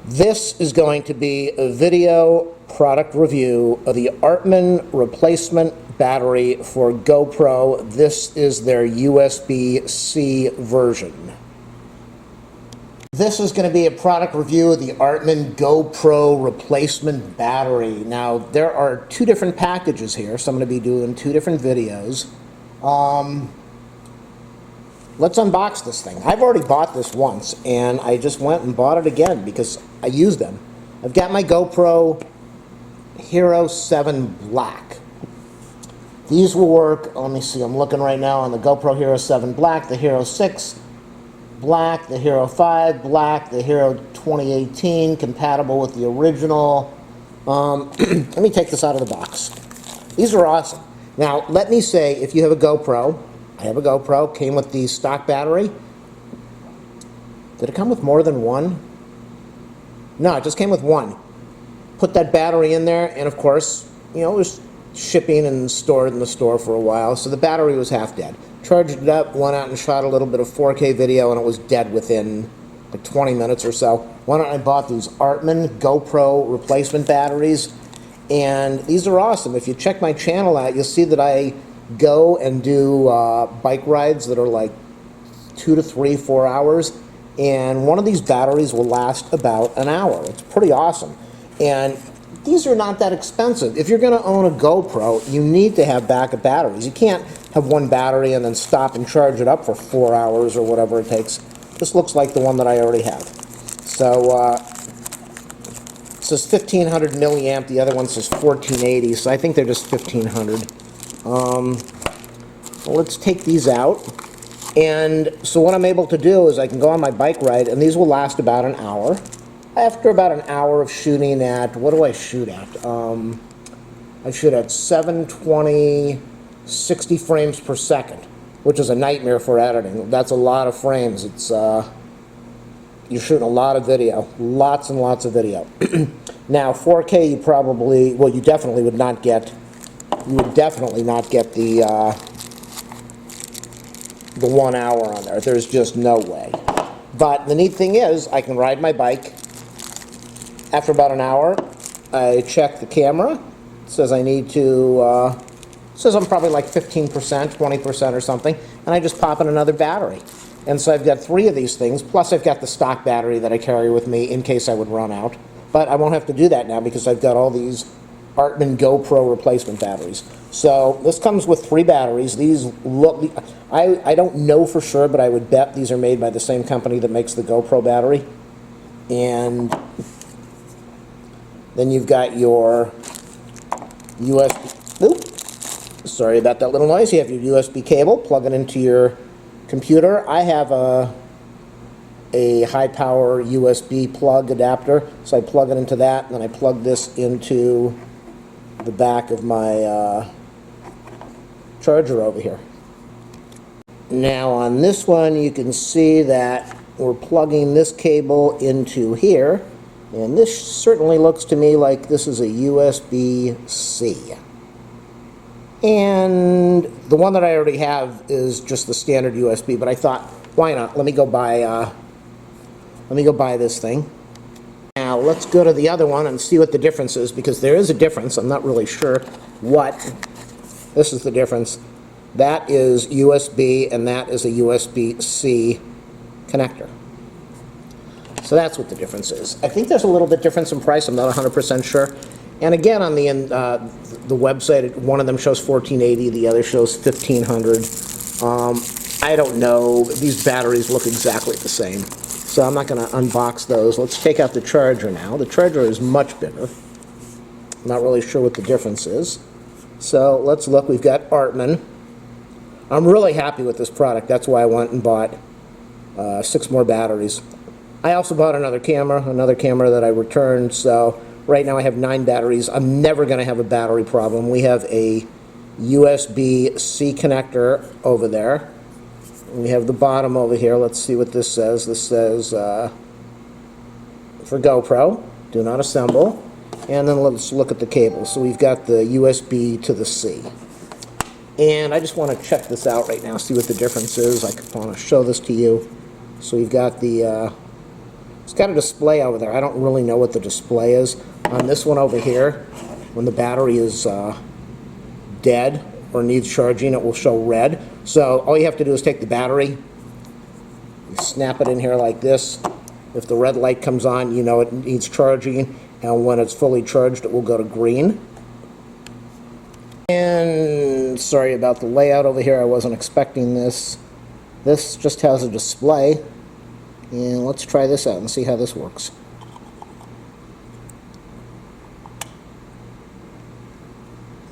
This is going to be a video product review of the Artman replacement battery for GoPro. This is their USB-C version. This is going to be a product review of the Artman GoPro replacement battery. Now, there are two different packages here, so I'm going to be doing two different videos. Let's unbox this thing. I've already bought this once, and I just went and bought it again because I use them. I've got my GoPro Hero 7 Black. These will work, let me see, I'm looking right now on the GoPro Hero 7 Black, the Hero 6 Black, the Hero 5 Black, the Hero 2018, compatible with the original. Let me take this out of the box. These are awesome. Now, let me say, if you have a GoPro, I have a GoPro, came with the stock battery. Did it come with more than one? No, it just came with one. Put that battery in there, and of course, you know, it was shipping and stored in the store for a while, so the battery was half dead. Charged it up, went out and shot a little bit of 4K video, and it was dead within like 20 minutes or so. Why don't I bought these Artman GoPro replacement batteries, and these are awesome. If you check my channel out, you'll see that I go and do bike rides that are like 2 to 3, 4 hours, and one of these batteries will last about an hour. It's pretty awesome. And these are not that expensive. If you're going to own a GoPro, you need to have backup batteries. You can't have one battery and then stop and charge it up for 4 hours or whatever it takes. This looks like the one that I already have. So it says 1500 milliamp, the other one says 1480, so I think they're just 1500. Let's take these out. And so what I'm able to do is I can go on my bike ride, and these will last about an hour. After about an hour of shooting at, what do I shoot at? I shoot at 720, 60 frames per second, which is a nightmare for editing. That's a lot of frames. It's you're shooting a lot of video, lots and lots of video. Now 4K, you probably, well, you definitely would not get. You would definitely not get the 1 hour on there. There's just no way. But the neat thing is, I can ride my bike. After about an hour, I check the camera. It says I need to, it says I'm probably like 15%, 20% or something, and I just pop in another battery. And so I've got 3 of these things, plus I've got the stock battery that I carry with me in case I would run out. But I won't have to do that now because I've got all these Artman GoPro replacement batteries. So this comes with 3 batteries. These look, I don't know for sure, but I would bet these are made by the same company that makes the GoPro battery. And then you've got your USB, oops, sorry about that little noise. You have your USB cable, plug it into your computer. I have a high power USB plug adapter, so I plug it into that, and then I plug this into the back of my charger over here. Now on this one you can see that we're plugging this cable into here, and this certainly looks to me like this is a USB-C. And the one that I already have is just the standard USB, but I thought, why not? Let me go buy this thing. Now let's go to the other one and see what the difference is, because there is a difference. I'm not really sure what. This is the difference. That is USB, and that is a USB-C connector. So that's what the difference is. I think there's a little bit difference in price. I'm not 100% sure. And again, on the website, one of them shows 1480, the other shows 1500. I don't know. These batteries look exactly the same. So I'm not going to unbox those. Let's take out the charger now. The charger is much bigger. I'm not really sure what the difference is. So let's look. We've got Artman. I'm really happy with this product. That's why I went and bought 6 more batteries. I also bought another camera that I returned. So right now I have 9 batteries. I'm never going to have a battery problem. We have a USB-C connector over there. We have the bottom over here. Let's see what this says. This says, for GoPro, do not assemble. And then let's look at the cable. So we've got the USB to the C. And I just want to check this out right now, see what the difference is. I want to show this to you. So we've got the It's got a display over there. I don't really know what the display is. On this one over here, when the battery is dead or needs charging, it will show red. So all you have to do is take the battery, you snap it in here like this. If the red light comes on, you know it needs charging, and when it's fully charged, it will go to green. And sorry about the layout over here, I wasn't expecting this. This just has a display, and let's try this out and see how this works.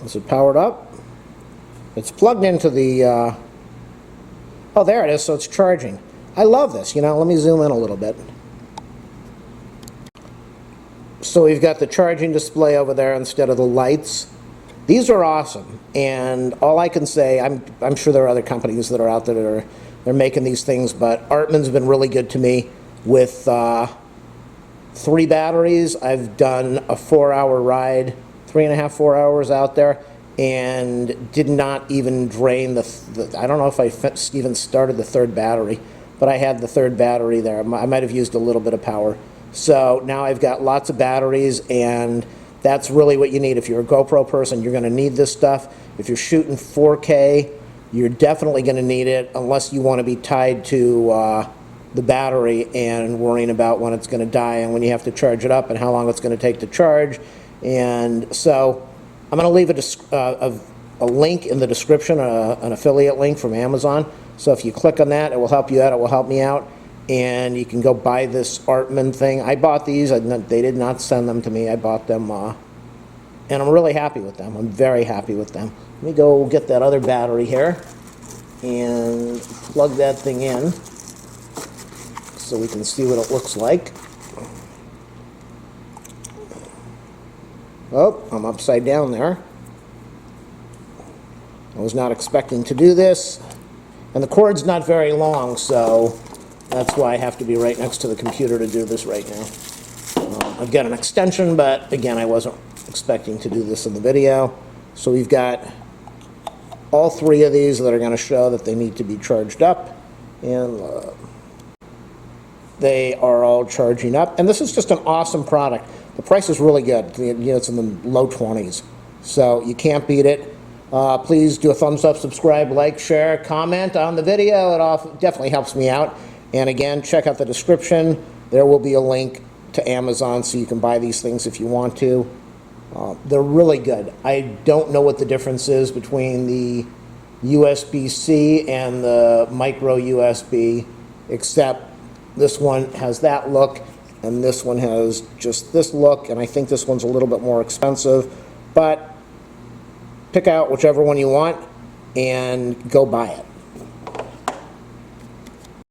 Is it powered up? It's plugged into the, oh there it is, so it's charging. I love this, you know, let me zoom in a little bit. So we've got the charging display over there instead of the lights. These are awesome, and all I can say, I'm sure there are other companies that are out there that they're making these things, but Artman's been really good to me with 3 batteries. I've done a 4-hour ride, 3.5, 4 hours out there, and did not even drain the I don't know if I even started the 3rd battery, but I had the 3rd battery there. I might have used a little bit of power. So now I've got lots of batteries, and that's really what you need. If you're a GoPro person, you're going to need this stuff. If you're shooting 4K, you're definitely going to need it, unless you want to be tied to the battery and worrying about when it's going to die and when you have to charge it up and how long it's going to take to charge. And so I'm going to leave a link in the description, an affiliate link from Amazon. So if you click on that, it will help you out, it will help me out. And you can go buy this Artman thing. I bought these, they did not send them to me. I bought them, and I'm really happy with them. I'm very happy with them. Let me go get that other battery here and plug that thing in so we can see what it looks like. Oh, I'm upside down there. I was not expecting to do this. And the cord's not very long, so that's why I have to be right next to the computer to do this right now. I've got an extension, but again, I wasn't expecting to do this in the video. So we've got all 3 of these that are going to show that they need to be charged up, and they are all charging up. And this is just an awesome product. The price is really good. You know, it's in the low 20s, so you can't beat it. Please do a thumbs up, subscribe, like, share, comment on the video. It all definitely helps me out. And again, check out the description. There will be a link to Amazon so you can buy these things if you want to. They're really good. I don't know what the difference is between the USB-C and the micro USB, except this one has that look and this one has just this look, and I think this one's a little bit more expensive, but pick out whichever one you want and go buy it.